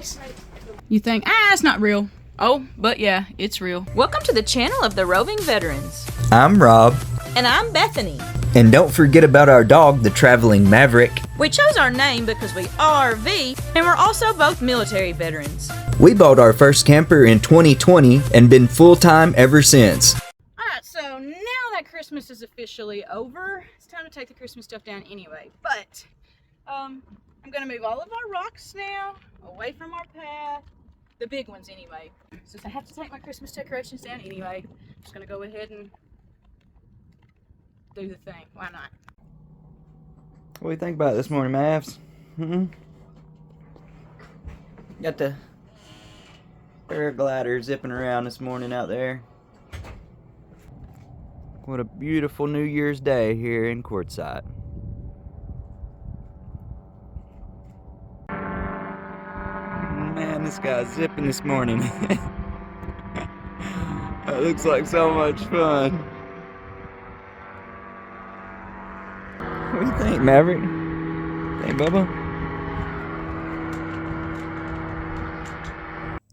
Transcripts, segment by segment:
things. You think, it's not real. Oh, but yeah, it's real. Welcome to the channel of the Roving Veterans. I'm Rob. And I'm Bethany. And don't forget about our dog, the Traveling Maverick. We chose our name because we RV, and we're also both military veterans. We bought our first camper in 2020 and been full-time ever since. Alright, so now that Christmas is officially over, it's time to take the Christmas stuff down anyway. But, I'm going to move all of our rocks now away from our path. The big ones anyway. Since I have to take my Christmas decorations down anyway, I'm just going to go ahead and do the thing. Why not? What do you think about it this morning, Mavs? Got the paraglider zipping around this morning out there. What a beautiful New Year's Day here in Quartzsite. Man, this guy's zipping this morning. That looks like so much fun. What do you think, Maverick? Hey, Bubba?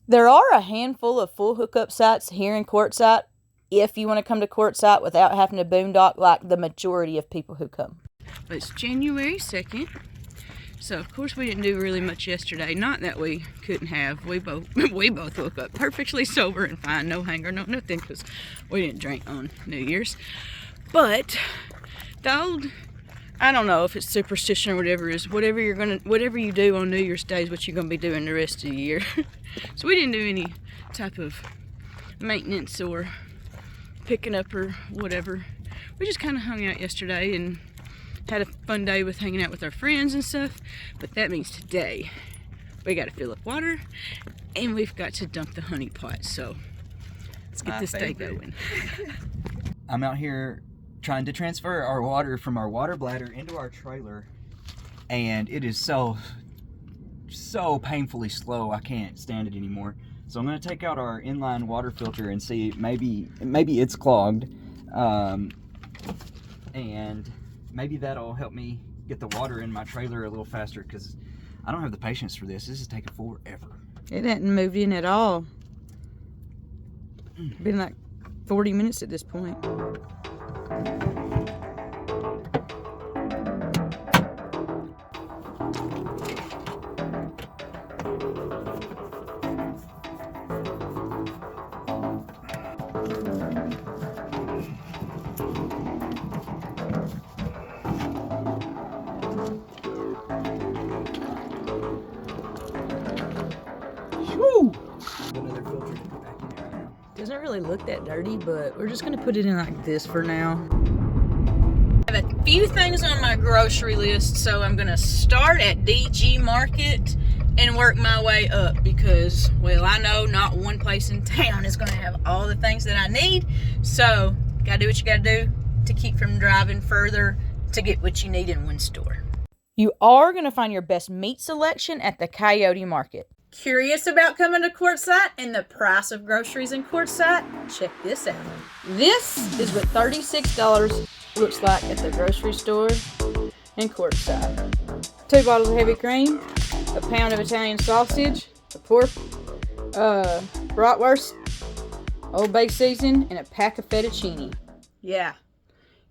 There are a handful of full hookup sites here in Quartzsite if you want to come to Quartzsite without having to boondock like the majority of people who come. But it's January 2nd, so of course we didn't do really much yesterday. Not that we couldn't have. We both woke up perfectly sober and fine, no hanger, no nothing, because we didn't drink on New Year's. But the old, I don't know if it's superstition or whatever, is whatever you do on New Year's Day is what you're gonna be doing the rest of the year. So we didn't do any type of maintenance or picking up or whatever. We just kind of hung out yesterday and had a fun day with hanging out with our friends and stuff. But that means today we got to fill up water and we've got to dump the honey pot. So let's get this day going. I'm out here trying to transfer our water from our water bladder into our trailer, and it is so painfully slow. I can't stand it anymore. So I'm going to take out our inline water filter and see maybe it's clogged, and maybe that'll help me get the water in my trailer a little faster, because I don't have the patience for this. This is taking forever. It hadn't moved in at all. Been like 40 minutes at this point. Doesn't really look that dirty, but we're just gonna put it in like this for now. I have a few things on my grocery list, so I'm gonna start at DG Market and work my way up, because, well, I know not one place in town is gonna have all the things that I need, so gotta do what you gotta do to keep from driving further to get what you need in one store. You are going to find your best meat selection at the Coyote Market. Curious about coming to Quartzsite and the price of groceries in Quartzsite? Check this out. This is what $36 looks like at the grocery store in Quartzsite. 2 bottles of heavy cream, a pound of Italian sausage, a pork, bratwurst, Old Bay season, and a pack of fettuccine. Yeah.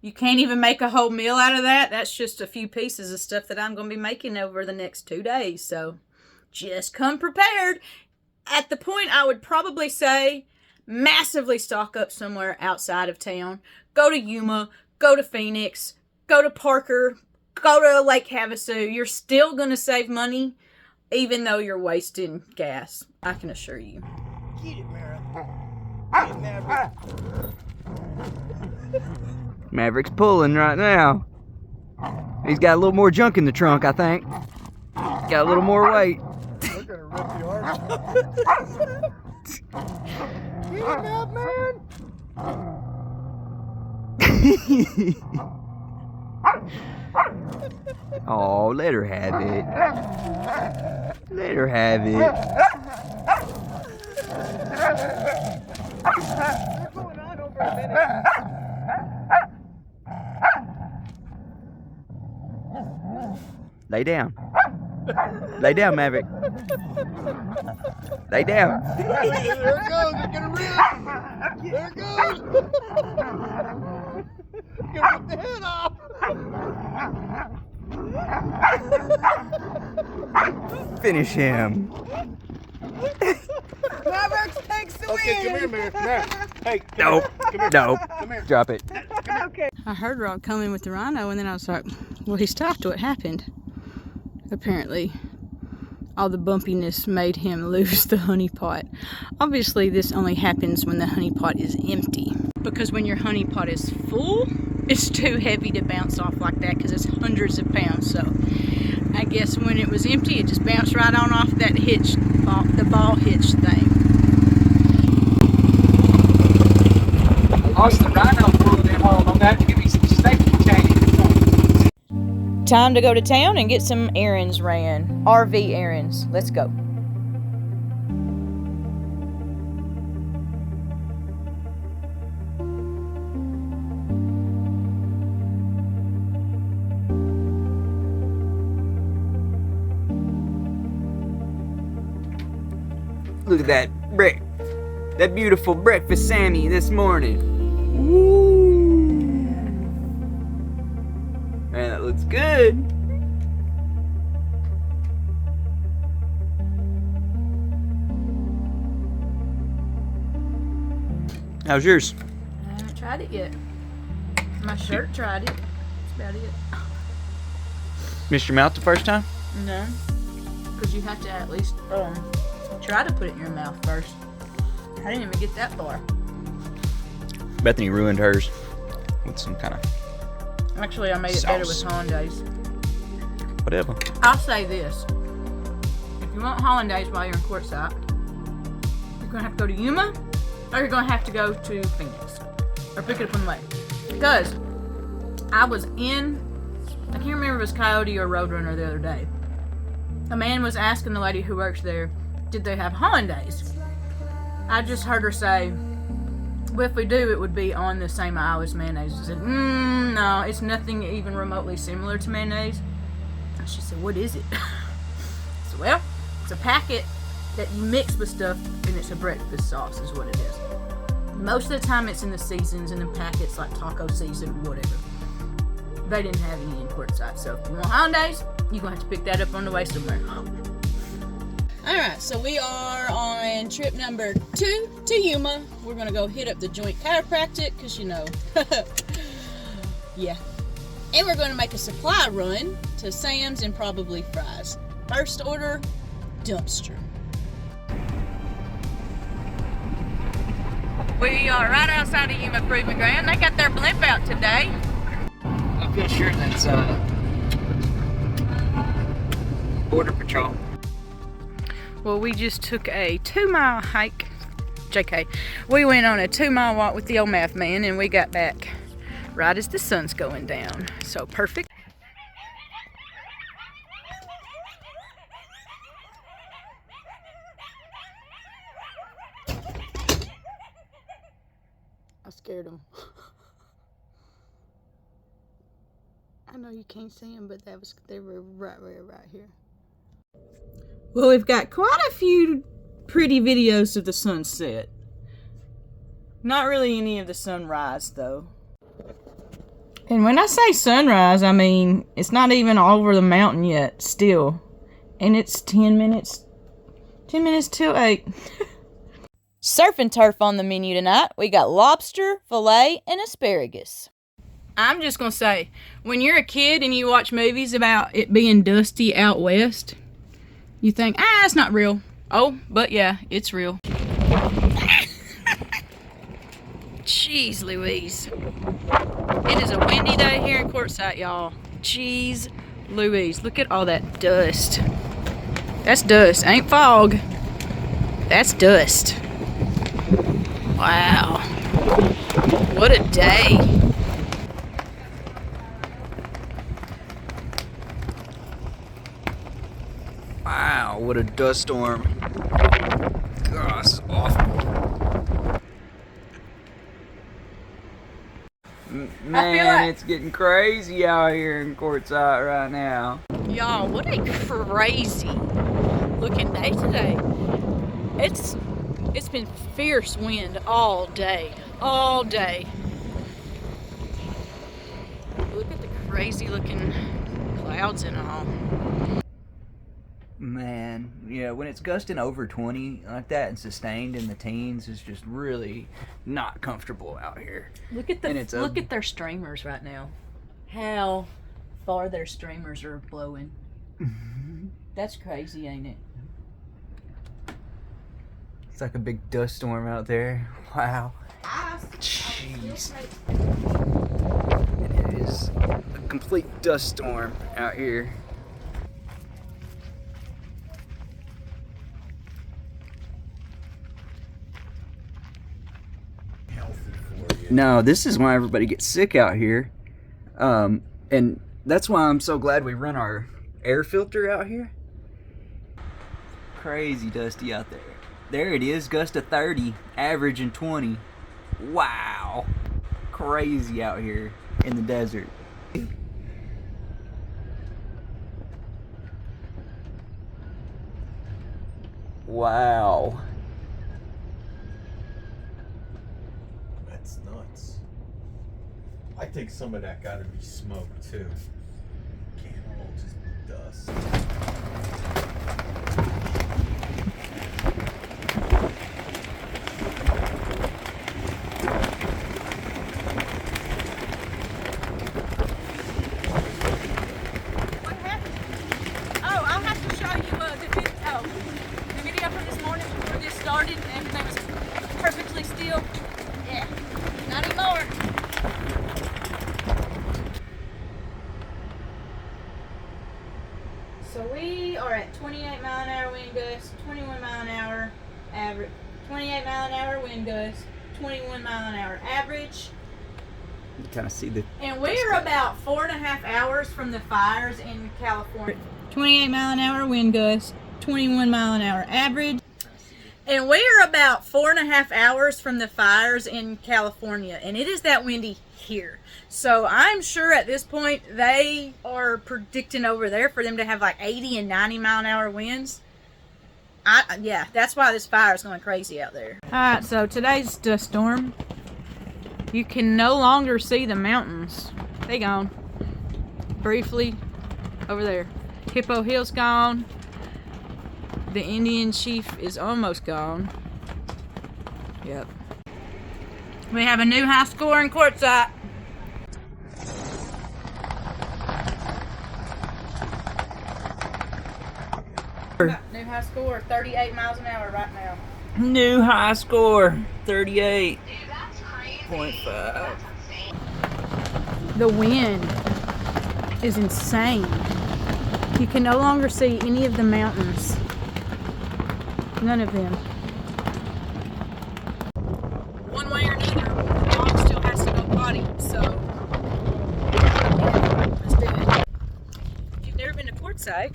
You can't even make a whole meal out of that. That's just a few pieces of stuff that I'm going to be making over the next 2 days. So just come prepared. At the point, I would probably say massively stock up somewhere outside of town. Go to Yuma, go to Phoenix, go to Parker, go to Lake Havasu. You're still going to save money, even though you're wasting gas. I can assure you. Get it, Mara. Get it, Maverick. Maverick's pulling right now. He's got a little more junk in the trunk, I think. Got a little more weight. We're gonna rip the arms. Get him out, man. Oh, let her have it. Let her have it. What's going on over a minute? Lay down. Lay down, Maverick. Lay down. There it goes. It's gonna rip. There it goes. Gonna rip the head off. Finish him. Maverick takes the Okay, come here, man. Now, hey, Nope. come here. Nope. Come here. Drop it. I heard Rob come in with the rhino, and then I was like, well, he stopped. What happened? Apparently, all the bumpiness made him lose the honey pot. Obviously, this only happens when the honey pot is empty. Because when your honey pot is full, it's too heavy to bounce off like that because it's hundreds of pounds. So I guess when it was empty, it just bounced right on off that hitch, the ball hitch thing. Lost the rhino for them all. I'm gonna have to give me some safety chain. Time to go to town and get some errands ran. RV errands. Let's go. Look at that brick. That beautiful breakfast Sammy this morning. Ooh. Man, that looks good. How's yours? I haven't tried it yet. My shirt tried it. That's about it. Missed your mouth the first time? No. Because you have to at least try to put it in your mouth first. I didn't even get that far. Bethany ruined hers with some kind of Actually, I made it better with hollandaise. whatever. I'll say this. If you want hollandaise while you're in Quartzsite, you're going to have to go to Yuma, or you're going to have to go to Phoenix. Or pick it up on the way. Because I was in, I can't remember if it was Coyote or Roadrunner the other day. A man was asking the lady who works there, did they have hollandaise? I just heard her say, well, if we do, it would be on the same aisle as mayonnaise. I said, no, it's nothing even remotely similar to mayonnaise. She said, what is it? I said, well, it's a packet that you mix with stuff, and it's a breakfast sauce is what it is. Most of the time it's in the seasons, in the packets, like taco season, whatever. They didn't have any in Quartzsite, so if you want hollandaise, you're going to have to pick that up on the way somewhere. Alright, so we are on trip number 2 to Yuma. We're going to go hit up the joint chiropractic, because you know, yeah. And we're going to make a supply run to Sam's and probably Fry's. First order, dumpster. We are right outside of Yuma Proving Ground. They got their blimp out today. I feel sure that's Border Patrol. Well, we just took a 2-mile hike. JK. We went on a 2-mile walk with the old math man, and we got back right as the sun's going down. So perfect. I scared him. I know you can't see them, but they were right here. Well, we've got quite a few pretty videos of the sunset. Not really any of the sunrise, though. And when I say sunrise, I mean, it's not even all over the mountain yet, still. And it's 10 minutes till 8. Surf and turf on the menu tonight. We got lobster, filet, and asparagus. I'm just going to say, when you're a kid and you watch movies about it being dusty out west, you think, it's not real. Oh, but yeah, it's real. Jeez Louise. It is a windy day here in Quartzsite, y'all. Jeez Louise. Look at all that dust. That's dust. Ain't fog. That's dust. Wow. What a day. Wow, what a dust storm. Gosh, it's awful. Man, like- it's getting crazy out here in Quartzsite right now. Y'all, what a crazy looking day today. It's been fierce wind all day. All day. Look at the crazy looking clouds and all. Man, yeah, when it's gusting over 20 like that and sustained in the teens, it's just really not comfortable out here. Look at look at their streamers right now. How far their streamers are blowing. That's crazy, ain't it? It's like a big dust storm out there. Wow. Jeez. It is a complete dust storm out here. No, this is why everybody gets sick out here. And that's why I'm so glad we run our air filter out here. Crazy dusty out there. There it is, gust of 30, averaging 20. Wow. Crazy out here in the desert. Wow. That's nuts. I think some of that gotta be smoke too. Can't all just be dust. Started and everything was perfectly still. Yeah, not anymore. So we are at 28 mile an hour wind gusts, 21 mile an hour average, 28 mile an hour wind gusts, 21 mile an hour average. You kind of see the. And we're about 4.5 hours from the fires in California. 28 mile an hour wind gusts, 21 mile an hour average. And we're about 4.5 hours from the fires in California, and it is that windy here. So I'm sure at this point they are predicting over there for them to have like 80 and 90 mile an hour winds. Yeah, that's why this fire is going crazy out there. All right, so today's dust storm. You can no longer see the mountains. They gone. Briefly over there. Hippo Hill's gone. The Indian Chief is almost gone. Yep. We have a new high score in Quartzsite. New high score, 38 miles an hour right now. New high score, 38.5. The wind is insane. You can no longer see any of the mountains. None of them. One way or another, Mom still has to go potty, so yeah, let's do it. If you've never been to Quartzsite,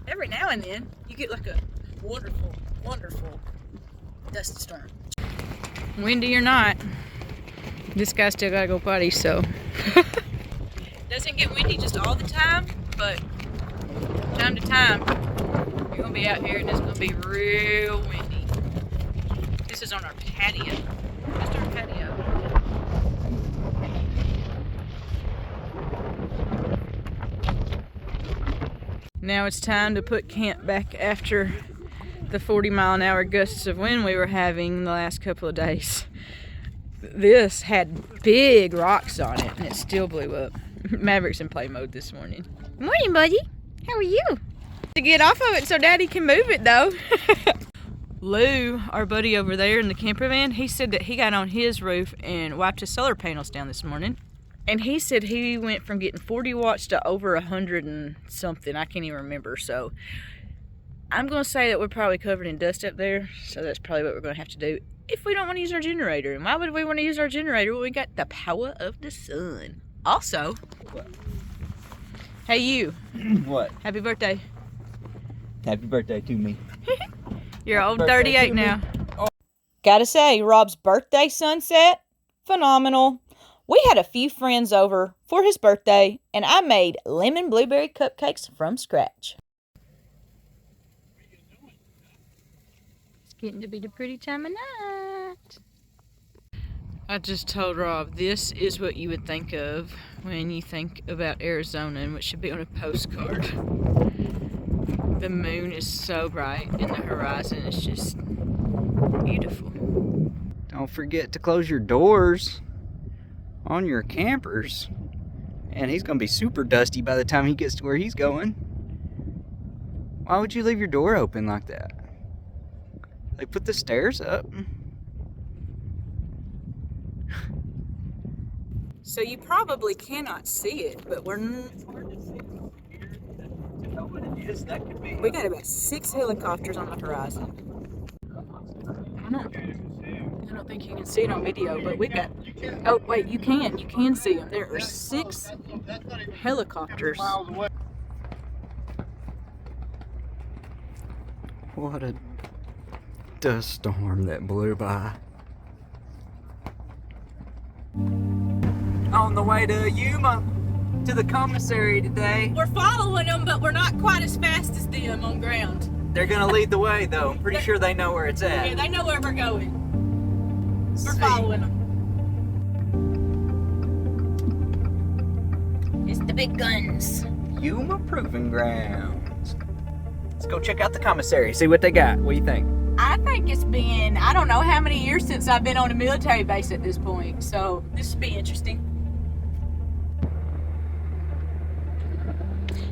every now and then you get like a wonderful, wonderful dust storm. Windy or not, this guy still gotta go potty, so. Doesn't get windy just all the time, but time to time, you're gonna be out here and it's gonna be real windy. This is on our patio. Just our patio. Now it's time to put camp back after the 40 mile an hour gusts of wind we were having the last couple of days. This had big rocks on it and it still blew up. Maverick's in play mode this morning. Morning, buddy. How are you? To get off of it so Daddy can move it though. Lou, our buddy over there in the camper van, he said that he got on his roof and wiped his solar panels down this morning. And he said he went from getting 40 watts to over 100 and something. I can't even remember. So I'm going to say that we're probably covered in dust up there. So that's probably what we're going to have to do if we don't want to use our generator. And why would we want to use our generator when we got the power of the sun? Also, hey you. What? Happy birthday. Happy birthday to me. You're old 38 now. Oh. Gotta say, Rob's birthday sunset, phenomenal. We had a few friends over for his birthday, and I made lemon blueberry cupcakes from scratch. It's getting to be the pretty time of night. I just told Rob this is what you would think of when you think about Arizona and what should be on a postcard. The moon is so bright and the horizon is just beautiful. Don't forget to close your doors on your campers. And he's gonna be super dusty by the time he gets to where he's going. Why would you leave your door open like that? Like, put the stairs up. So you probably cannot see it, but we got about 6 helicopters on the horizon. I don't think you can see it on video, but we got, oh wait, you can see them. There are 6 helicopters. What a dust storm that blew by. On the way to Yuma, to the commissary today. We're following them, but we're not quite as fast as them on ground. They're gonna lead the way though. I'm pretty sure they know where it's at. Yeah, they know where we're going. We're See. following them. It's the big guns. Yuma Proving Grounds. Let's go check out the commissary, see what they got. What do you think? I think it's been, I don't know how many years since I've been on a military base at this point, so this should be interesting.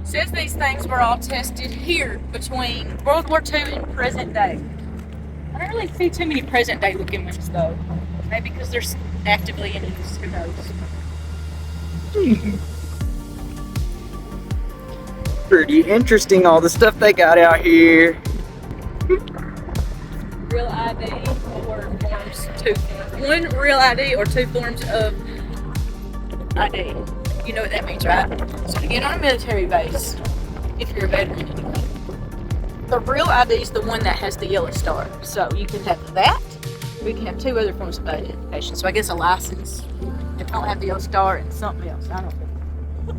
Says these things were all tested here between World War II and present day. I don't really see too many present day looking ones though. Maybe because they're actively in use, who knows. Pretty interesting, all the stuff they got out here. Real ID or forms 2. One real ID or 2 forms of ID. You know what that means, right? So to get on a military base, if you're a veteran anyway, the real ID is the one that has the yellow star. So you can have that, or you can have 2 other forms of identification. So I guess a license that don't have the yellow star and something else. I don't know.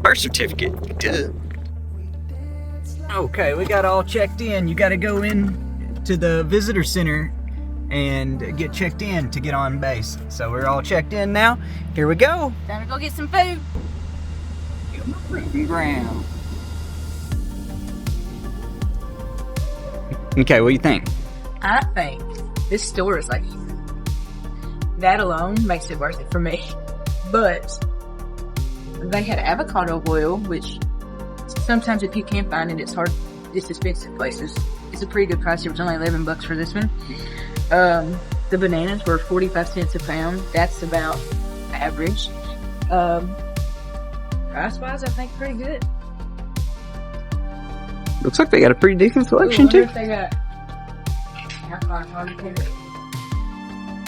Birth certificate. Duh. Okay, we got all checked in. You got to go in to the visitor center and get checked in to get on base. So we're all checked in now. Here we go. Time to go get some food. Proving ground. Okay, what do you think? I think this store is like, that alone makes it worth it for me. But they had avocado oil, which sometimes if you can't find it, it's expensive places. It's a pretty good price. It was only $11 for this one. The bananas were 45 cents a pound. That's about average. Price wise, I think pretty good. Looks like they got a pretty decent selection too. They got.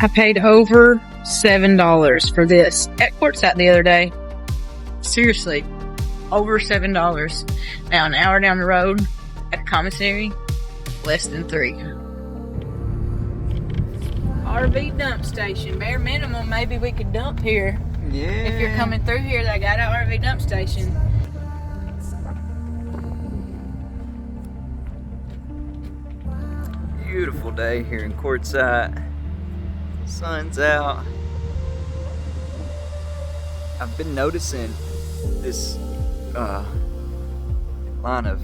I paid over $7 for this at Quartzsite the other day. Seriously, over $7. Now an hour down the road at the commissary, less than 3. RV dump station. Bare minimum, maybe we could dump here. Yeah. If you're coming through here, they got an RV dump station. Beautiful day here in Quartzsite. Sun's out. I've been noticing this line of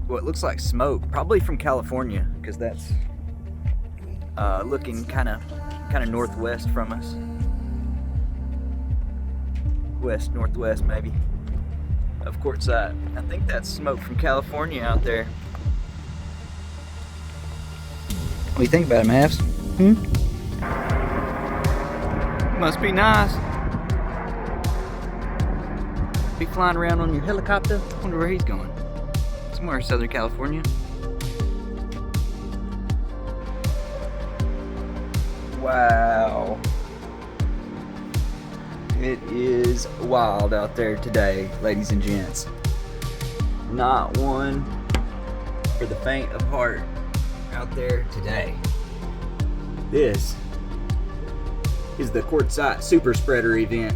what looks like smoke, probably from California, because that's looking kind of northwest from us. West, northwest maybe, of Quartzsite. I think that's smoke from California out there. What do you think about it, Mavs? Must be nice. Be flying around on your helicopter. Wonder where he's going. Somewhere in Southern California. Wow. It is wild out there today, ladies and gents. Not one for the faint of heart out there today. This is the Quartzsite Super Spreader event.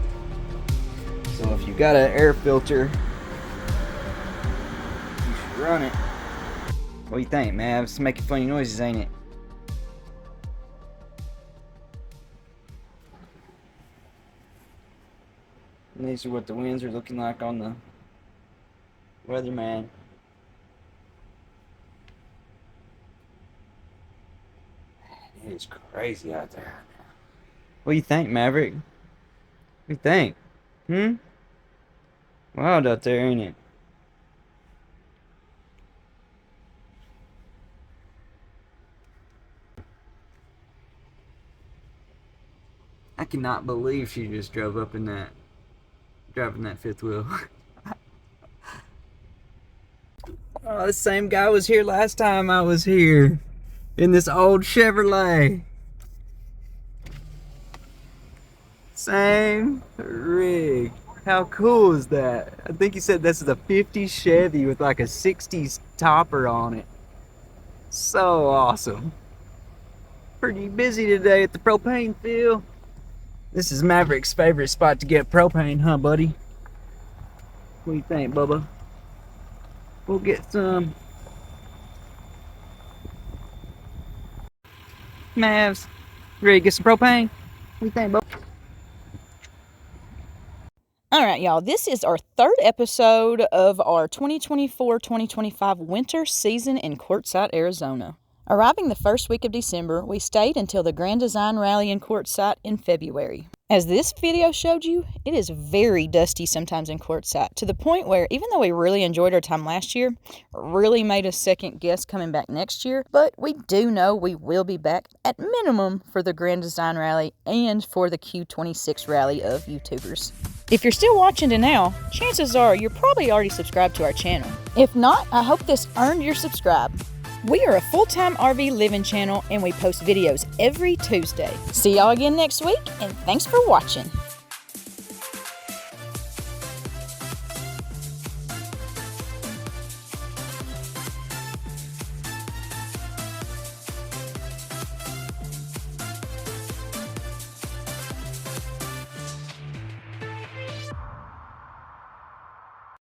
So if you got an air filter, you should run it. What do you think, Mav? It's making funny noises, ain't it? And these are what the winds are looking like on the weatherman. It is crazy out there. What do you think, Maverick? What do you think? Wild out there, ain't it? I cannot believe she just drove up in that, driving that fifth wheel. Oh, the same guy was here last time I was here. In this old Chevrolet. Same rig. How cool is that? I think he said this is a 50s Chevy with like a 60s topper on it. So awesome. Pretty busy today at the propane field. This is Maverick's favorite spot to get propane, huh, buddy? What do you think, Bubba? We'll get some. Mavs, ready to get some propane? What do you think, Bubba? All right, y'all. This is our third episode of our 2024-2025 winter season in Quartzsite, Arizona. Arriving the first week of December, we stayed until the Grand Design Rally in Quartzsite in February. As this video showed you, it is very dusty sometimes in Quartzsite, to the point where even though we really enjoyed our time last year, really made us second guess coming back next year, but we do know we will be back at minimum for the Grand Design Rally and for the Q26 rally of YouTubers. If you're still watching to now, chances are you're probably already subscribed to our channel. If not, I hope this earned your subscribe. We are a full-time RV living channel and we post videos every Tuesday. See y'all again next week, and thanks for watching.